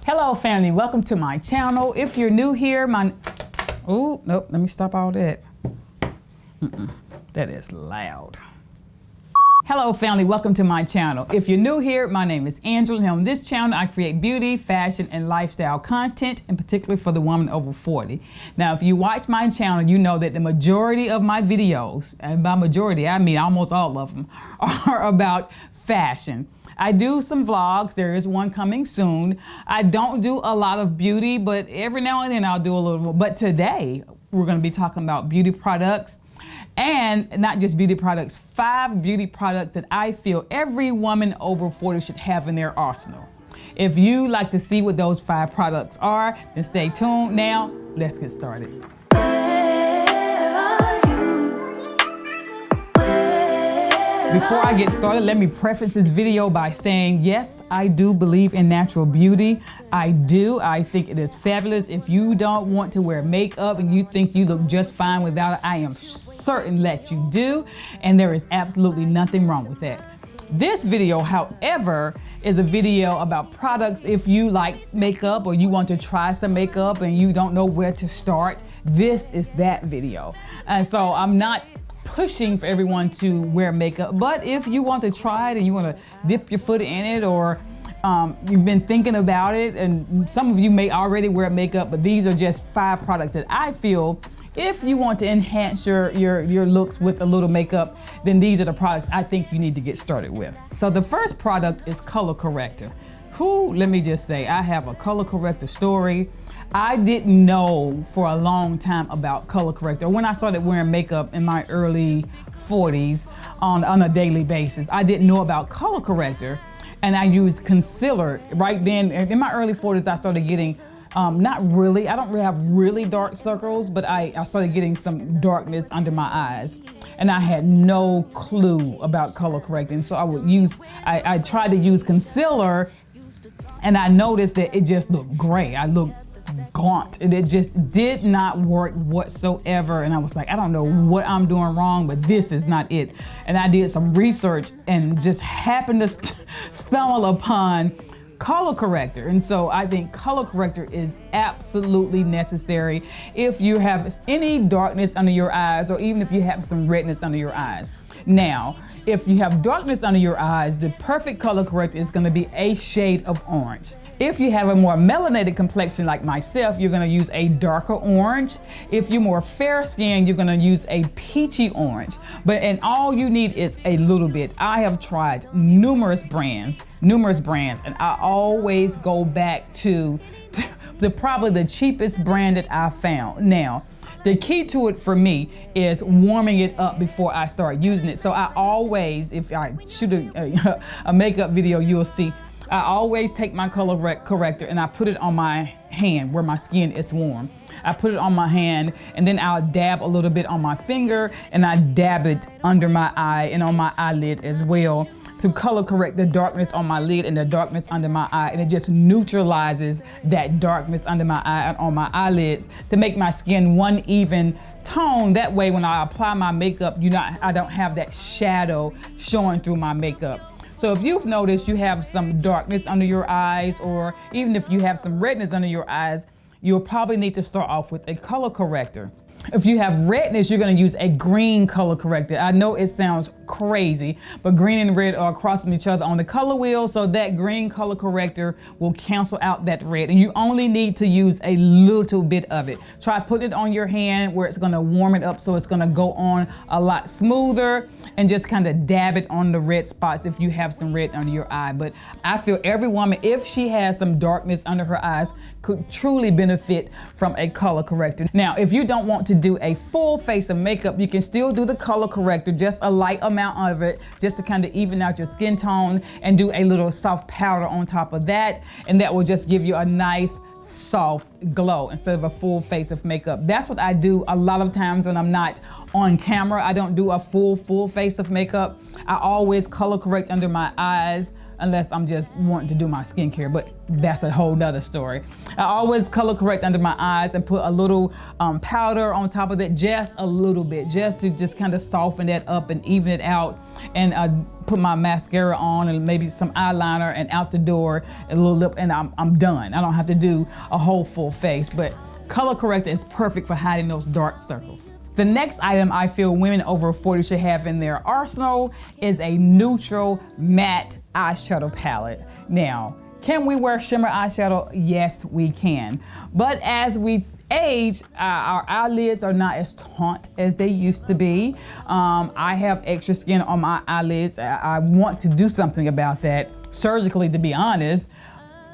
Hello family, welcome to my channel. If you're new here, oh, nope, let me stop all that. That is loud. Hello family, welcome to my channel. If you're new here, my name is Angela, and on this channel I create beauty, fashion, and lifestyle content, in particular for the woman over 40. Now, if you watch my channel, you know that the majority of my videos, and by majority I mean almost all of them, are about fashion. I do some vlogs. There is one coming soon. I don't do a lot of beauty, but every now and then I'll do a little more. But today we're going to be talking about beauty products, and not just beauty products, 5 beauty products that I feel every woman over 40 should have in their arsenal. If you like to see what those 5 products are, then stay tuned. Now, let's get started. Before I get started, let me preface this video by saying, yes, I do believe in natural beauty. I do. I think it is fabulous. If you don't want to wear makeup and you think you look just fine without it, I am certain that you do. And there is absolutely nothing wrong with that. This video, however, is a video about products if you like makeup or you want to try some makeup and you don't know where to start. This is that video. And so I'm not pushing for everyone to wear makeup, but if you want to try it and you want to dip your foot in it, or you've been thinking about it, and some of you may already wear makeup, but these are just 5 products that I feel if you want to enhance your looks with a little makeup, then these are the products I think you need to get started with. So the first product is color corrector. Let me just say, I have a color corrector story. I didn't know for a long time about color corrector. When I started wearing makeup in my early 40s on a daily basis, I didn't know about color corrector, and I used concealer. Right then, in my early 40s, I started getting, I don't really have really dark circles, but I started getting some darkness under my eyes. And I had no clue about color correcting. So I tried to use concealer, and I noticed that it just looked gray. I looked gaunt, and it just did not work whatsoever. And I was like, I don't know what I'm doing wrong, but this is not it. And I did some research and just happened to stumble upon color corrector. And so I think color corrector is absolutely necessary if you have any darkness under your eyes, or even if you have some redness under your eyes. Now, if you have darkness under your eyes, the perfect color corrector is going to be a shade of orange. If you have a more melanated complexion like myself, you're going to use a darker orange. If you're more fair skinned, you're going to use a peachy orange. And all you need is a little bit. I have tried numerous brands, and I always go back to probably the cheapest brand that I found. Now, the key to it for me is warming it up before I start using it. So I always, if I shoot a makeup video, you'll see, I always take my color corrector and I put it on my hand where my skin is warm. I put it on my hand, and then I'll dab a little bit on my finger, and I dab it under my eye and on my eyelid as well, to color correct the darkness on my lid and the darkness under my eye. And it just neutralizes that darkness under my eye and on my eyelids to make my skin one even tone. That way when I apply my makeup, I don't have that shadow showing through my makeup. So if you've noticed you have some darkness under your eyes, or even if you have some redness under your eyes, you'll probably need to start off with a color corrector. If you have redness, you're going to use a green color corrector. I know it sounds crazy, but green and red are crossing each other on the color wheel, so that green color corrector will cancel out that red, and you only need to use a little bit of it. Try putting it on your hand where it's going to warm it up, so it's going to go on a lot smoother, and just kind of dab it on the red spots if you have some red under your eye. But I feel every woman, if she has some darkness under her eyes, could truly benefit from a color corrector. Now, if you don't want to do a full face of makeup, you can still do the color corrector, just a light amount of it, just to kind of even out your skin tone, and do a little soft powder on top of that, and that will just give you a nice soft glow instead of a full face of makeup. That's what I do a lot of times when I'm not on camera. I don't do a full face of makeup. I always color correct under my eyes, unless I'm just wanting to do my skincare, but that's a whole nother story. I always color correct under my eyes and put a little powder on top of that, just a little bit, just to just kind of soften that up and even it out, and put my mascara on and maybe some eyeliner, and out the door, a little lip, and I'm done. I don't have to do a whole full face, but color corrector is perfect for hiding those dark circles. The next item I feel women over 40 should have in their arsenal is a neutral matte eyeshadow palette. Now, can we wear shimmer eyeshadow? Yes, we can. But as we age, our eyelids are not as taut as they used to be. I have extra skin on my eyelids. I want to do something about that surgically, to be honest.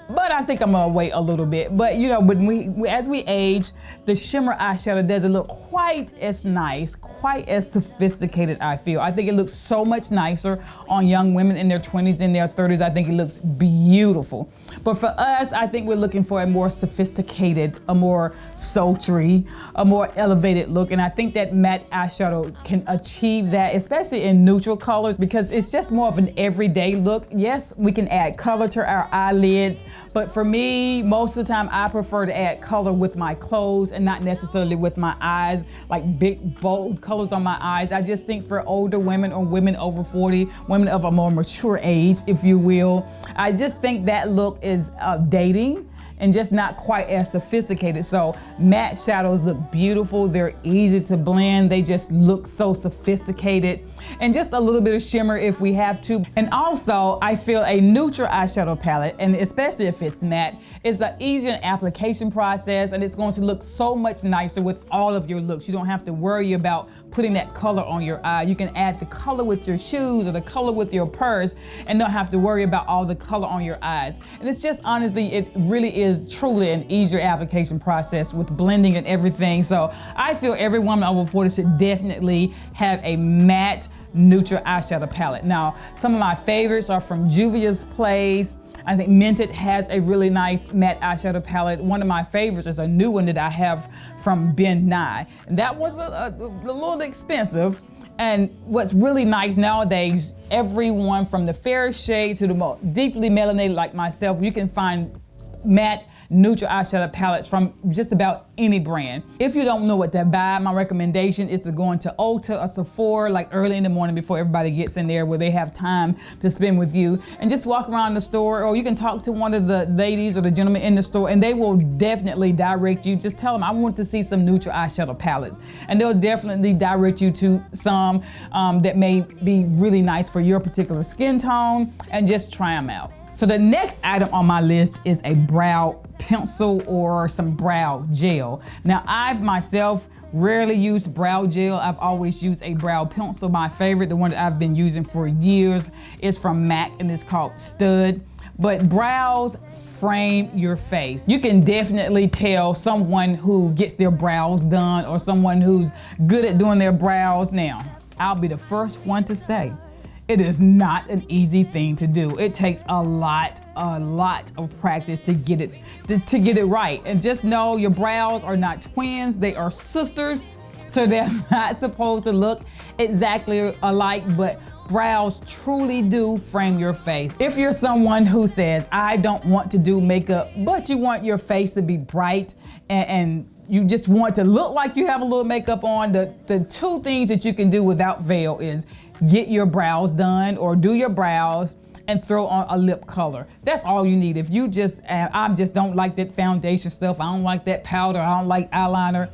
But I think I'm gonna wait a little bit. But you know, when as we age, the shimmer eyeshadow doesn't look quite as nice, quite as sophisticated, I feel. I think it looks so much nicer on young women in their 20s and their 30s. I think it looks beautiful. But for us, I think we're looking for a more sophisticated, a more sultry, a more elevated look. And I think that matte eyeshadow can achieve that, especially in neutral colors, because it's just more of an everyday look. Yes, we can add color to our eyelids, but for me, most of the time, I prefer to add color with my clothes and not necessarily with my eyes, like big, bold colors on my eyes. I just think for older women or women over 40, women of a more mature age, if you will, I just think that look is dating and just not quite as sophisticated. So matte shadows look beautiful. They're easy to blend. They just look so sophisticated. And just a little bit of shimmer if we have to. And also, I feel a neutral eyeshadow palette, and especially if it's matte, is an easier application process, and it's going to look so much nicer with all of your looks. You don't have to worry about putting that color on your eye. You can add the color with your shoes or the color with your purse and don't have to worry about all the color on your eyes. And it's just, honestly, it really is truly an easier application process with blending and everything. So I feel every woman over 40 should definitely have a matte neutral eyeshadow palette. Now, some of my favorites are from Juvia's Place. I think Mented has a really nice matte eyeshadow palette. One of my favorites is a new one that I have from Ben Nye. And that was a little expensive. And what's really nice nowadays, everyone from the fair shade to the more deeply melanated like myself, you can find matte neutral eyeshadow palettes from just about any brand. If you don't know what to buy, my recommendation is to go into Ulta or Sephora like early in the morning before everybody gets in there, where they have time to spend with you, and just walk around the store, or you can talk to one of the ladies or the gentlemen in the store, and they will definitely direct you. Just tell them, I want to see some neutral eyeshadow palettes, and they'll definitely direct you to some that may be really nice for your particular skin tone, and just try them out. So the next item on my list is a brow pencil or some brow gel. Now, I myself rarely use brow gel. I've always used a brow pencil. My favorite, the one that I've been using for years, is from MAC, and it's called Stud. But brows frame your face. You can definitely tell someone who gets their brows done or someone who's good at doing their brows. Now, I'll be the first one to say, it is not an easy thing to do. It takes a lot of practice to get it right. And just know your brows are not twins, they are sisters. So they're not supposed to look exactly alike, but brows truly do frame your face. If you're someone who says, I don't want to do makeup, but you want your face to be bright and you just want to look like you have a little makeup on, the two things that you can do without fail is get your brows done or do your brows and throw on a lip color. That's all you need. If you just, I just don't like that foundation stuff, I don't like that powder, I don't like eyeliner,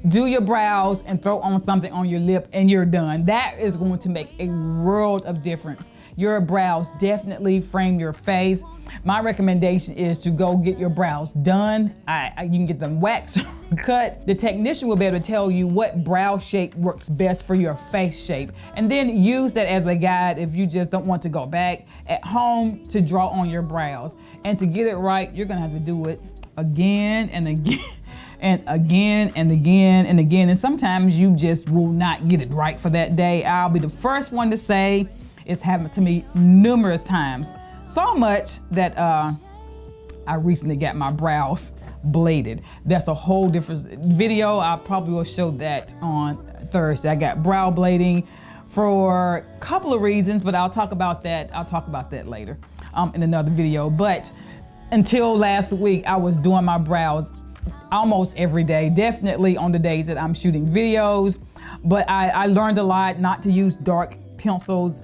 do your brows and throw on something on your lip and you're done. That is going to make a world of difference. Your brows definitely frame your face. My recommendation is to go get your brows done. You can get them waxed, cut. The technician will be able to tell you what brow shape works best for your face shape. And then use that as a guide if you just don't want to go back at home to draw on your brows. And to get it right, you're gonna have to do it again and again. And again and again and again. And sometimes you just will not get it right for that day. I'll be the first one to say it's happened to me numerous times. So much that I recently got my brows bladed. That's a whole different video. I probably will show that on Thursday. I got brow blading for a couple of reasons, but I'll talk about that later. in another video. But until last week, I was doing my brows almost every day, definitely on the days that I'm shooting videos. But I learned a lot not to use dark pencils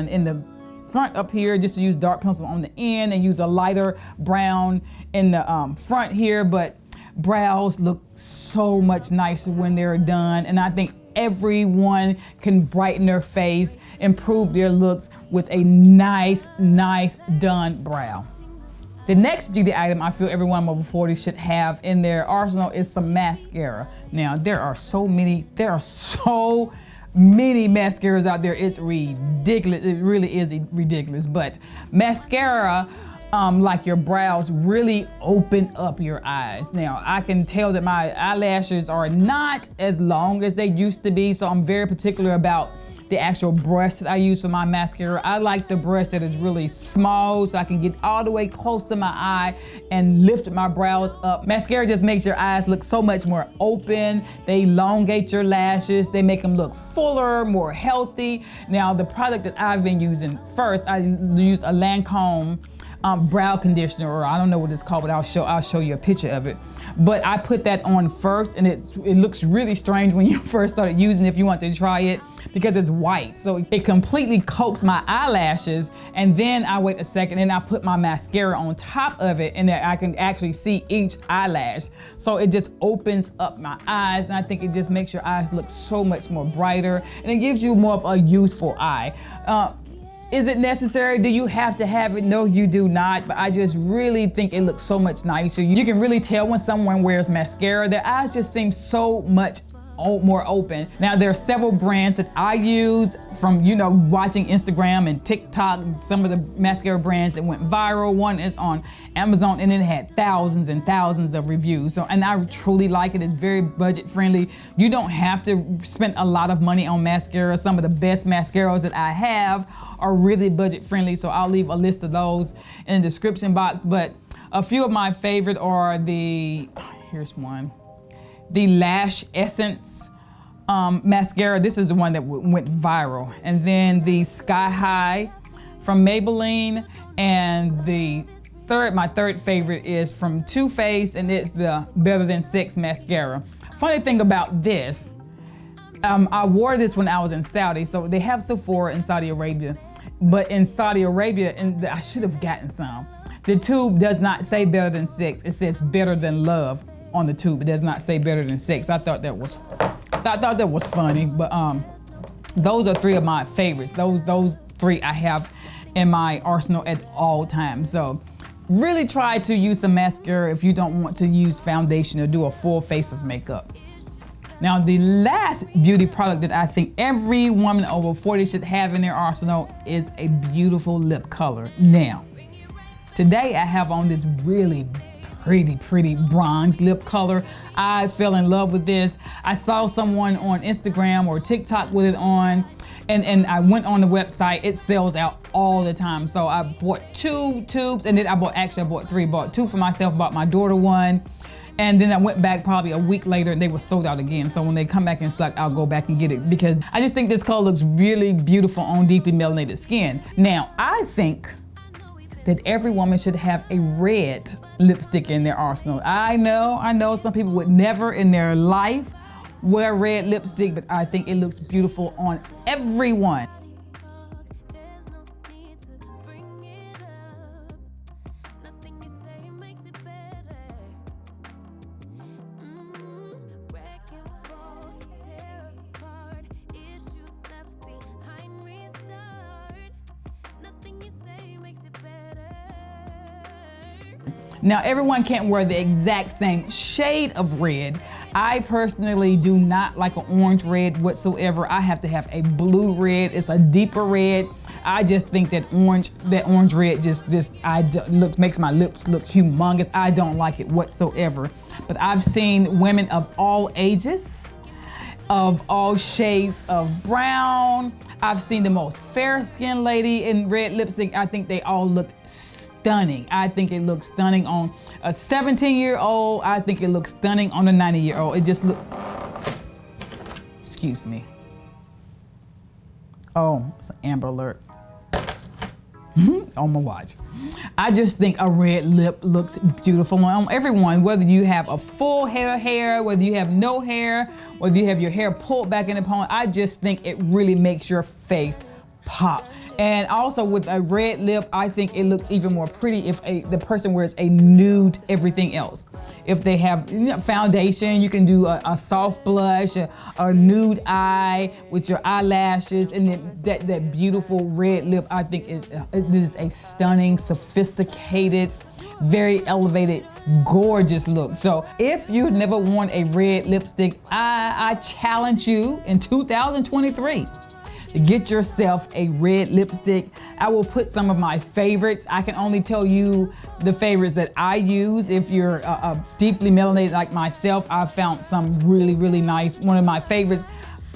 in the front up here, just to use dark pencils on the end and use a lighter brown in the front here. But brows look so much nicer when they're done, and I think everyone can brighten their face, improve their looks with a nice done brow. The next beauty item I feel everyone over 40 should have in their arsenal is some mascara. Now, there are so many mascaras out there, it's ridiculous. It really is ridiculous. But mascara, like your brows, really open up your eyes. Now, I can tell that my eyelashes are not as long as they used to be, so I'm very particular about the actual brush that I use for my mascara. I like the brush that is really small so I can get all the way close to my eye and lift my brows up. Mascara just makes your eyes look so much more open. They elongate your lashes. They make them look fuller, more healthy. Now, the product that I've been using first, I use a Lancome brow conditioner, or I don't know what it's called, but I'll show you a picture of it. But I put that on first, and it looks really strange when you first started using it if you want to try it, because it's white. So it completely coats my eyelashes, and then I wait a second and I put my mascara on top of it, and then I can actually see each eyelash. So it just opens up my eyes, and I think it just makes your eyes look so much more brighter, and it gives you more of a youthful eye. Is it necessary? Do you have to have it? No, you do not, but I just really think it looks so much nicer. You can really tell when someone wears mascara, their eyes just seem so much more open. Now, there are several brands that I use from, watching Instagram and TikTok, some of the mascara brands that went viral. One is on Amazon, and it had thousands and thousands of reviews. And I truly like it. It's very budget friendly. You don't have to spend a lot of money on mascara. Some of the best mascaras that I have are really budget friendly. So I'll leave a list of those in the description box. But a few of my favorite are here's one. The Lash Essence mascara. This is the one that went viral. And then the Sky High from Maybelline. And my third favorite is from Too Faced, and it's the Better Than Sex mascara. Funny thing about this, I wore this when I was in Saudi. So they have Sephora in Saudi Arabia. But in Saudi Arabia, and I should have gotten some, the tube does not say Better Than Sex. It says Better Than Love on the tube. It does not say Better Than Sex. I thought that was funny. But those are three of my favorites. Those three I have in my arsenal at all times. So really try to use some mascara if you don't want to use foundation or do a full face of makeup. Now, the last beauty product that I think every woman over 40 should have in their arsenal is a beautiful lip color. Now, today I have on this really pretty bronze lip color. I fell in love with this. I saw someone on Instagram or TikTok with it on, and I went on the website. It sells out all the time. So I bought 2 tubes, and then I bought 3. Bought 2 for myself, bought my daughter 1. And then I went back probably a week later and they were sold out again. So when they come back in stock, I'll go back and get it, because I just think this color looks really beautiful on deeply melanated skin. Now, I think that every woman should have a red lipstick in their arsenal. I know some people would never in their life wear red lipstick, but I think it looks beautiful on everyone. Now, everyone can't wear the exact same shade of red. I personally do not like an orange red whatsoever. I have to have a blue red. It's a deeper red. I just think that orange red makes my lips look humongous. I don't like it whatsoever. But I've seen women of all ages, of all shades of brown. I've seen the most fair-skinned lady in red lipstick. I think they all look stunning. I think it looks stunning on a 17-year-old. I think it looks stunning on a 90-year-old. It just excuse me. Oh, it's an Amber Alert. on my watch. I just think a red lip looks beautiful on everyone, whether you have a full head of hair, whether you have no hair, whether you have your hair pulled back in a pony. I just think it really makes your face pop. And also with a red lip, I think it looks even more pretty if the person wears a nude everything else. If they have foundation, you can do a soft blush, a nude eye with your eyelashes, and then that beautiful red lip, I think it is a stunning, sophisticated, very elevated, gorgeous look. So if you've never worn a red lipstick, I challenge you in 2023 to get yourself a red lipstick. I will put some of my favorites. I can only tell you the favorites that I use. If you're a deeply melanated like myself, I've found some really, really nice. One of my favorites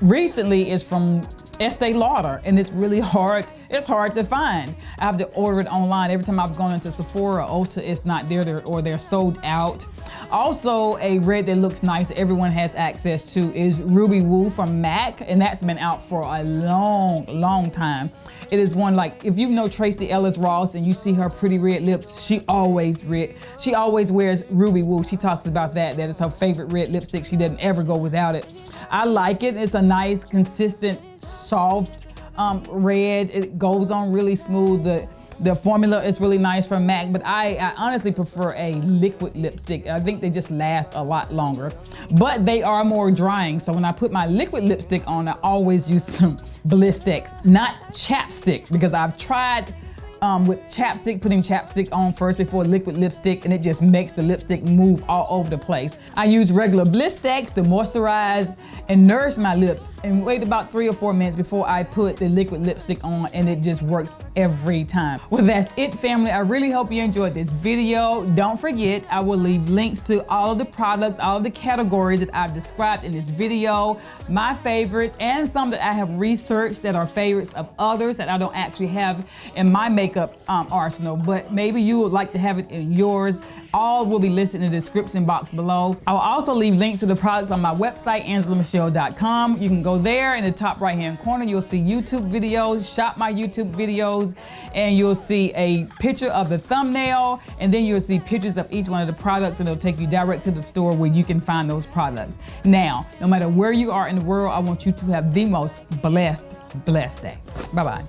recently is from Estee Lauder, and it's really hard. It's hard to find. I have to order it online. Every time I've gone into Sephora or Ulta, it's not there, or they're sold out. Also, a red that looks nice, everyone has access to, is Ruby Woo from MAC, and that's been out for a long, long time. It is one, like, if you know Tracee Ellis Ross and you see her pretty red lips, she always wears Ruby Woo. She talks about that is her favorite red lipstick. She doesn't ever go without it. I like it. It's a nice, consistent, soft red. It goes on really smooth. The formula is really nice from MAC, but I honestly prefer a liquid lipstick. I think they just last a lot longer, but they are more drying. So when I put my liquid lipstick on, I always use some Blistex, not chapstick, because I've tried with chapstick, putting chapstick on first before liquid lipstick, and it just makes the lipstick move all over the place. I use regular Blistex to moisturize and nourish my lips, and wait about 3 or 4 minutes before I put the liquid lipstick on, and it just works every time. Well, that's it, family. I really hope you enjoyed this video. Don't forget, I will leave links to all of the products, all of the categories that I've described in this video, my favorites, and some that I have researched that are favorites of others that I don't actually have in my makeup arsenal, but maybe you would like to have it in yours. All will be listed in the description box below. I will also leave links to the products on my website, AngelaMashelle.com. You can go there. In the top right hand corner, you'll see YouTube videos, shop my YouTube videos, and you'll see a picture of the thumbnail, and then you'll see pictures of each one of the products, and it'll take you direct to the store where you can find those products. Now, no matter where you are in the world, I want you to have the most blessed day. Bye-bye.